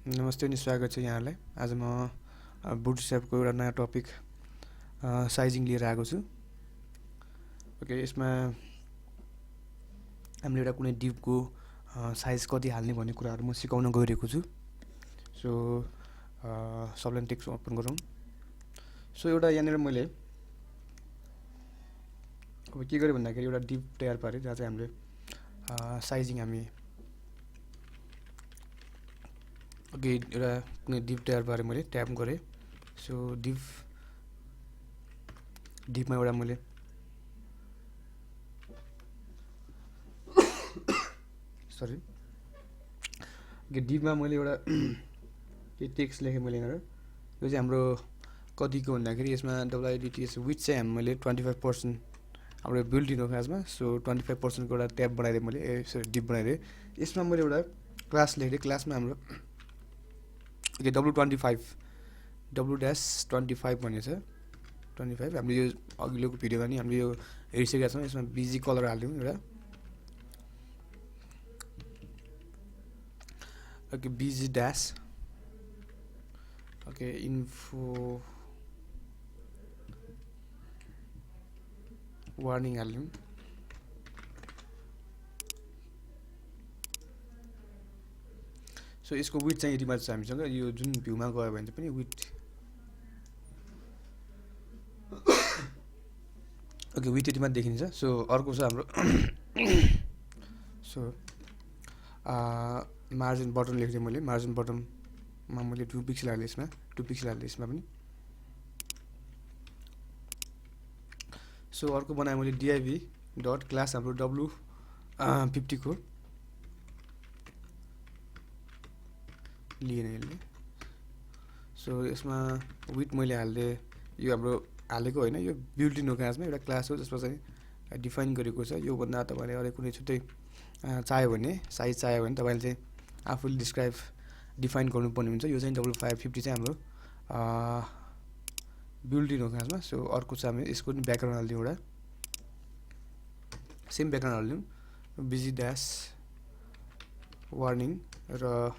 नमस्ते अनि स्वागत छ यहाँलाई। आज म बुटस्ट्र्यापको एउटा नयाँ टपिक साइजिङ लिएर आएको छु। ओके, यसमा हामीले एउटा कुनै डिभको साइज कति हाल्ने भन्ने कुराहरू म सिकाउन गइरहेको छु। सो सबलाई टेक्स्ट ओपन गरौँ। सो एउटा यहाँनिर मैले अब के गरेँ भन्दाखेरि एउटा डिभ तयार पारेँ जहाँ चाहिँ हामीले साइजिङ हामी ओके एउटा कुनै डिभ तयार पारेँ मैले ट्याप गरेँ। सो डिभमा एउटा मैले सरी डिभमा मैले एउटा के टेक्स्ट लेखेँ मैले यहाँनिर। यो चाहिँ हाम्रो कतिको भन्दाखेरि यसमा डब्लुआइडिटिएस विथ चाहिँ मैले 25% हाम्रो बिल्ट इन हो खासमा। सो 25% को एउटा ट्याब बनाइदिएँ मैले, सरी डिभ बनाइदिएँ। यसमा मैले एउटा क्लास लेखेँ। क्लासमा हाम्रो ओके W25 भन्ने छ। 25 हामीले यो अघिल्लोको भिडियोमा नि हामीले यो हेरिसकेका छौँ। यसमा बिजी कलर हाल्यौँ एउटा। Okay busy dash okay info warning हाल्यौँ। सो यसको विथ चाहिँ यति मात्र छ हामीसँग। यो जुन भ्यूमा गयो भने पनि विथ ओके विथ यति मात्र देखिन्छ। सो अर्को छ हाम्रो सो मार्जिन बटन लेख्दै मैले मार्जिन बटनमा मैले 2 पिक्सल हालेँ यसमा, 2 पिक्सल हालेँ यसमा पनि। सो अर्को बनाएँ मैले डिआइभी डट क्लास हाम्रो W50 को लिएन यसले। सो यसमा विथ मैले हाल्दै यो हाम्रो हालेको होइन, यो बिल्ट इन हो खासमा एउटा क्लास हो जसमा चाहिँ डिफाइन गरेको छ। योभन्दा तपाईँले अरू कुनै छुट्टै चाह्यो भने साइज चाह्यो भने तपाईँले चाहिँ आफूले डिफाइन गर्नुपर्ने हुन्छ। यो चाहिँ W550 चाहिँ हाम्रो बिल्ट इन हो खासमा। सो अर्को छ हामी यसको पनि ब्याकग्राउन्ड हालिदिउँ, एउटा सेम ब्याकग्राउन्ड हालिदिउँ, बिजी ड्यास वार्निङ र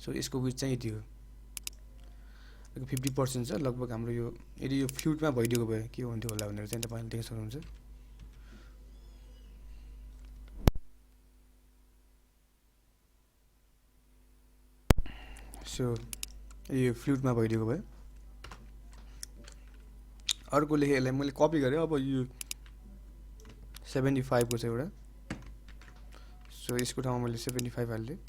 सो यसको विथ चाहिँ यति हो, 50% छ लगभग हाम्रो। यो यदि यो फ्लुटमा भइदिएको भए के हुन्थ्यो होला भनेर चाहिँ तपाईँले देख्न सक्नुहुन्छ। सो यो फ्लुटमा भइदिएको भए अर्को लेखेँ यसलाई मैले कपी गरेँ। अब यो 75 को छ एउटा। सो यसको ठाउँमा मैले 75 हाल्दै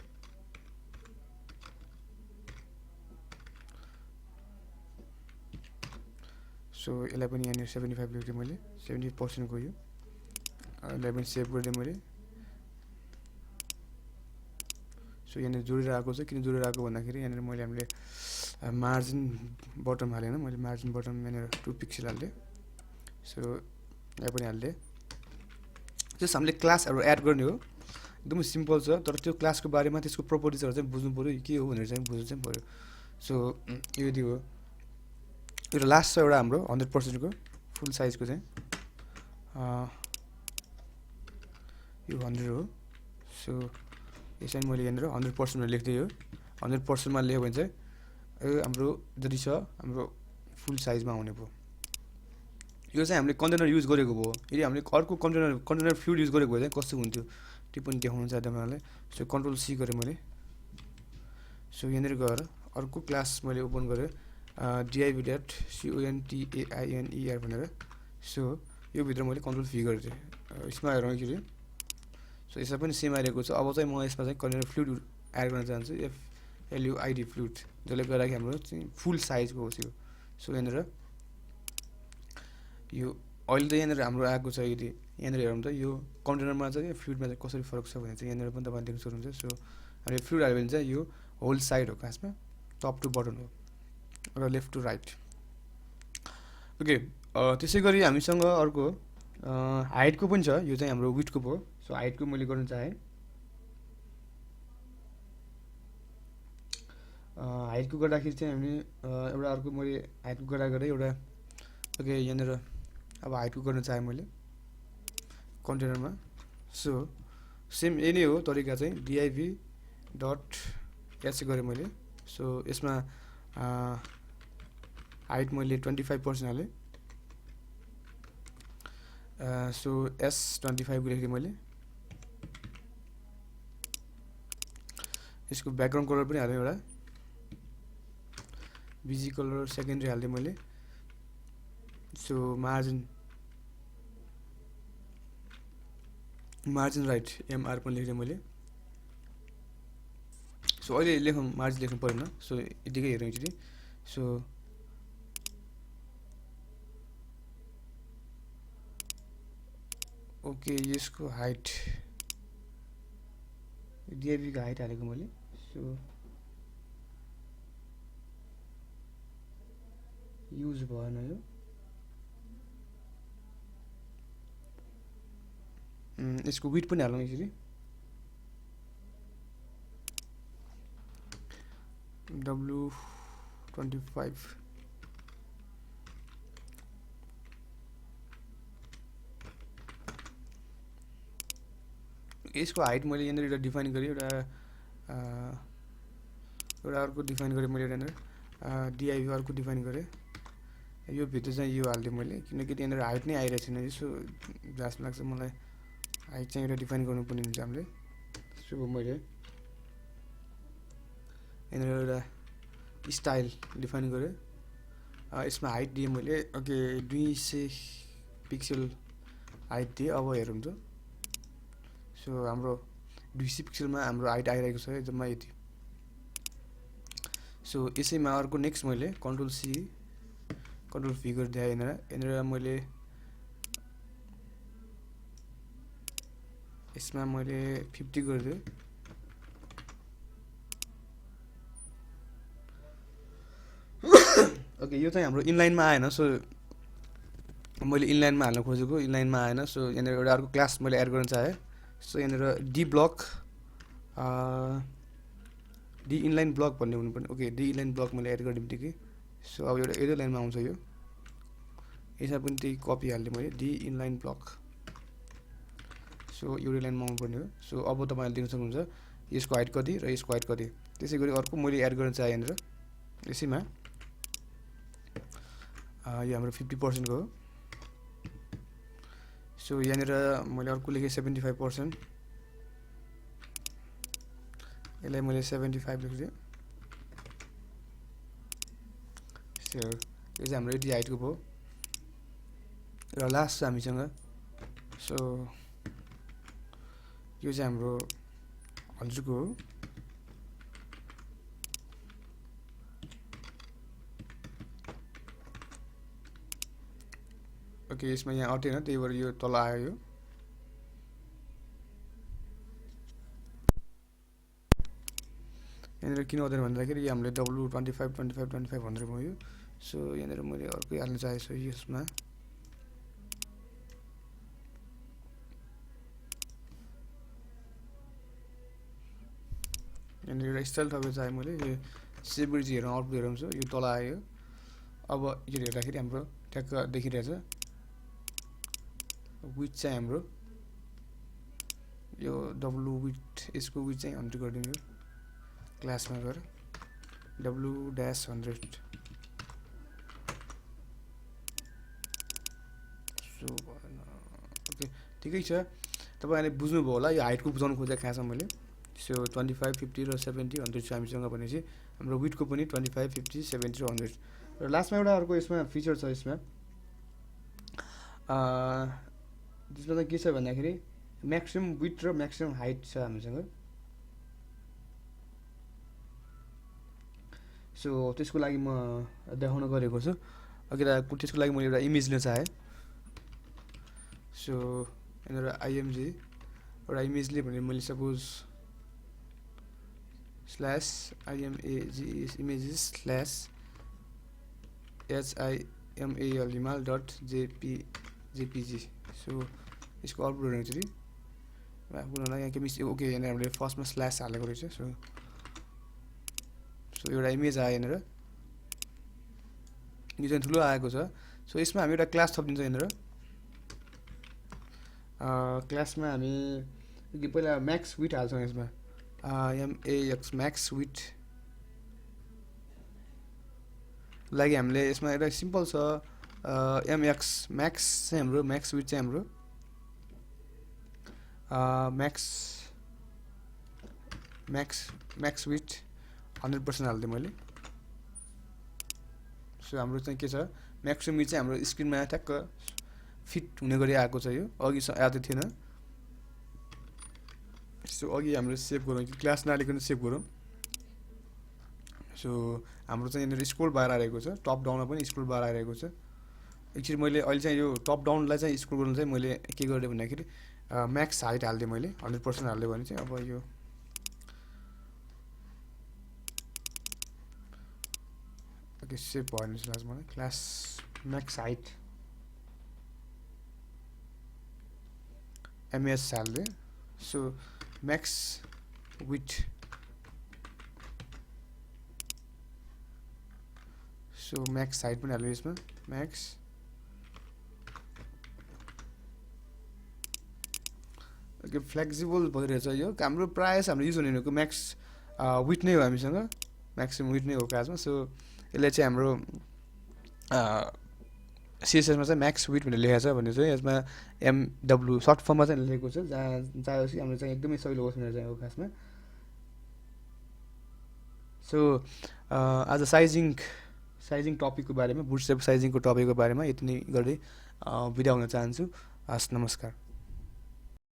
सो यसलाई पनि यहाँनिर 75 लेख्थेँ मैले, 70% को यो यसलाई पनि सेभ गरिदिएँ मैले। सो यहाँनिर जोडेर आएको छ। किन जोडेर आएको भन्दाखेरि यहाँनिर हामीले मार्जिन बटम हालेन, मैले मार्जिन बटम यहाँनिर 2 पिक्सल हाल्थेँ। सो यहाँ पनि हाल्थेँ। जस्ट हामीले क्लासहरू एड गर्ने हो, एकदमै सिम्पल छ। तर त्यो क्लासको बारेमा त्यसको प्रोपर्टिजहरू चाहिँ बुझ्नु पऱ्यो, के हो भनेर चाहिँ बुझ्नु चाहिँ पऱ्यो। सो यो यदि हो, यो लास्ट छ एउटा हाम्रो 100% को फुल साइजको चाहिँ यो 100 हो। सो यसलाई मैले यहाँनिर 100% मा लेख्दै हो। 100% मा लेख्यो भने चाहिँ यो हाम्रो जति छ हाम्रो फुल साइजमा आउने भयो। यो चाहिँ हामीले कन्टेनर युज गरेको भयो। यदि हामीले अर्को कन्टेनर फ्लुइड युज गरेको भए चाहिँ कस्तो हुन्थ्यो त्यो पनि देखाउनु चाहन्छु तपाईँलाई। सो कन्ट्रोल सी गरेँ मैले। सो यहाँनिर गएर अर्को क्लास मैले ओपन गरेँ div.container भनेर। सो यो भित्र मैले कन्ट्रोल भी गरेँ। यसमा हेरौँ एकचोटि। सो यसमा पनि सेम आइरहेको छ। अब चाहिँ म यसमा चाहिँ कन्टेनर फ्लुइड एड गर्न चाहन्छु, FLUID फ्लुइड, जसले गर्दाखेरि हाम्रो चाहिँ फुल साइजको होस् यो। सो यहाँनिर यो अहिले त यहाँनिर हाम्रो आएको छ। यदि यहाँनिर हेरौँ त यो कन्टेनरमा चाहिँ फ्लुइडमा चाहिँ कसरी फरक छ भने चाहिँ यहाँनिर पनि तपाईँले देख्न सक्नुहुन्छ। सो हामीले फ्लुइड हाल्यो भने चाहिँ यो होल साइड हो खासमा, टप टु बटन हो र लेफ्ट टु राइट। ओके, त्यसै गरी हामीसँग अर्को हाइटको पनि छ। यो चाहिँ हाम्रो विथको भयो। सो हाइटको मैले गर्न चाहेँ। हाइटको गर्दाखेरि चाहिँ हामी एउटा अर्को मैले हाइटको गरेँ एउटा। ओके यहाँनिर अब हाइटको गर्न चाहेँ मैले कन्टेनरमा। सो सेम यही नै हो तरिका चाहिँ div डट h गरेँ मैले। सो यसमा हाइट मैले 25% हालेँ। सो s 25 लेखेँ मैले। यसको ब्याकग्राउन्ड कलर पनि हालेँ एउटा, बिजी कलर सेकेन्डरी हाल्दै मैले। सो मार्जिन राइट एमआर पनि लेख्दै मैले। सो अहिले लेखौँ, मार्जिन लेख्नु परेन। सो यतिकै हेरौँ एकचोटि। सो ओके, यसको हाइट डिआइबीको हाइट हालेको मैले। सो युज भएन यो। यसको विड्थ पनि हालौँ यसरी, W25। यसको हाइट मैले यहाँनिर एउटा डिफाइन गरेँ, एउटा अर्को डिफाइन गरेँ मैले यहाँनिर, डिआइबी अर्को डिफाइन गरेँ। यो भित्र चाहिँ यो हालिदिएँ मैले, किनकि त्यहाँनिर हाइट नै आइरहेको छैन। यसो जस्तो लाग्छ मलाई हाइट चाहिँ एउटा डिफाइन गर्नुपर्ने हुन्छ हामीले। सो मैले यहाँनिर एउटा स्टाइल डिफाइन गरेँ। यसमा हाइट दिएँ मैले, ओके 200 पिक्सल हाइट दिएँ। अब हेरौँ त। सो हाम्रो 200 पिक्सलमा हाम्रो हाइट आइरहेको छ जम्मा यति। सो यसैमा अर्को नेक्स्ट मैले कन्ट्रोल सी कन्ट्रोल भी गरिदिएँ। यहाँनिर मैले यसमा मैले 50 गरिदिएँ। ओके, यो चाहिँ हाम्रो इनलाइनमा आएन। सो मैले इनलाइनमा हाल्न खोजेको, इनलाइनमा आएन। सो यहाँनिर एउटा अर्को क्लास मैले एड गर्न चाहेँ। सो यहाँनिर D block D inline block भन्ने हुनुपर्ने। ओके, डी इनलाइन ब्लक मैले एड गर्ने बित्तिकै सो अब एउटा एरो लाइनमा आउँछ यो। यसमा पनि त्यही कपी हाल्दै मैले D inline block. So arrow लाइनमा आउनुपर्ने हो। सो अब तपाईँले देख्न सक्नुहुन्छ यसको हाइट कति र यसको हाइट कति। त्यसै गरी अर्को मैले एड गर्न चाहेँ यहाँनिर यसैमा, यो हाम्रो 50% को हो। सो यहाँनिर मैले अर्को लेखेँ 75%, यसलाई मैले 75 लेख्छु। सो यो चाहिँ हाम्रो यति हाइटको भयो। र लास्ट छ हामीसँग। सो यो चाहिँ हाम्रो हजुरको हो। ओके, यसमा यहाँ अटेन, त्यही भएर यो तल आयो। यो यहाँनिर किन हुँदैन भन्दाखेरि यो हामीले W25 भनेर भयो। सो यहाँनिर मैले अर्कै हाल्न चाहेको छु। यसमा यहाँनिर एउटा स्टाइल थपेर चाहेँ मैले। यो सेब्रिज हेरौँ, आउटपुट हेरौँ। यो तल आयो। अब यो हेर्दाखेरि हाम्रो ठ्याक्क देखिरहेछ। विथ चाहिँ हाम्रो यो W विथ, यसको विथ चाहिँ 100 गरिदिनु। यो क्लासमा गएर W-100। सो ओके, ठिकै छ। तपाईँहरूले बुझ्नुभयो होला यो हाइटको बुझाउनु खोजेको खासमा मैले। सो 25, 50 र 70, 100 छ हामीसँग भनेपछि हाम्रो विथको पनि 25, 50, 70 र 100। र लास्टमा एउटा अर्को यसमा फिचर छ। यसमा त्यसमा चाहिँ के छ भन्दाखेरि म्याक्सिमम विथ र म्याक्सिमम हाइट छ हामीसँग। सो त्यसको लागि म देखाउन गएको छु। अघि त्यसको लागि मैले एउटा इमेज लिन चाहेँ। सो यहाँनिर आइएमजी एउटा इमेज लिएँ भने मैले suppose slash IMAGES images slash HIMAL dot JPG। So यसको आउटपुट हेर्नु चाहिँ यहाँ के मिस। ओके, यहाँनिर हामीले फर्स्टमा स्ल्यास हालेको रहेछ। सो एउटा इमेज आयो यहाँनिर, यो चाहिँ ठुलो आएको छ। सो यसमा हामी एउटा क्लास थपिदिन्छ यहाँनिर। क्लासमा हामी कि पहिला म्याक्स विथ हाल्छौँ यसमा एमएक्स म्याक्स विथ लागि हामीले यसमा एउटा सिम्पल छ एमएक्स म्याक्स चाहिँ हाम्रो म्याक्स विथ चाहिँ हाम्रो म्याक्स विथ 100% हाल्दिएँ मैले सो हाम्रो चाहिँ के छ म्याक्स विथ चाहिँ हाम्रो स्क्रिनमा ठ्याक्क फिट हुने गरी आएको छ यो अघि आएको थिएन सो अघि हाम्रो सेभ गरौँ कि क्लास नहालिकन सेभ गरौँ सो हाम्रो चाहिँ यहाँनिर स्क्रोल बार आइरहेको छ टप डाउनमा पनि स्क्रोल बार आइरहेको छ एक्चुअली मैले अहिले चाहिँ यो टप डाउनलाई चाहिँ स्क्रोल गर्नु चाहिँ मैले के गरेँ भन्दाखेरि म्याक्स हाइट हालिदिएँ मैले 100% हालिदिएँ भने चाहिँ अब यो ओके सेभ भएन जस्तो लाग्छ मलाई क्लास म्याक्स हाइट एमएस हालिदिएँ so max width so max height पनि हाल्यो यसमा म्याक्स ओके फ्लेक्सिबल भइरहेछ यो हाम्रो प्रायः हाम्रो युज हुने भनेको म्याक्स विथ नै हो हामीसँग म्याक्सिमम विथ नै हो क्लासमा सो यसले चाहिँ हाम्रो सिएसएसमा चाहिँ म्याक्स विथ भनेर लेखेको छ भने चाहिँ यसमा एमडब्लु सर्ट फर्ममा चाहिँ लेखेको छ जहाँ हाम्रो चाहिँ एकदमै सजिलो होस् भनेर चाहिँ हो खासमा सो आज साइजिङ टपिकको बारेमा बुटस्ट्र्याप साइजिङको टपिकको बारेमा यति नै गर्दै बिदा हुन चाहन्छु हस् नमस्कार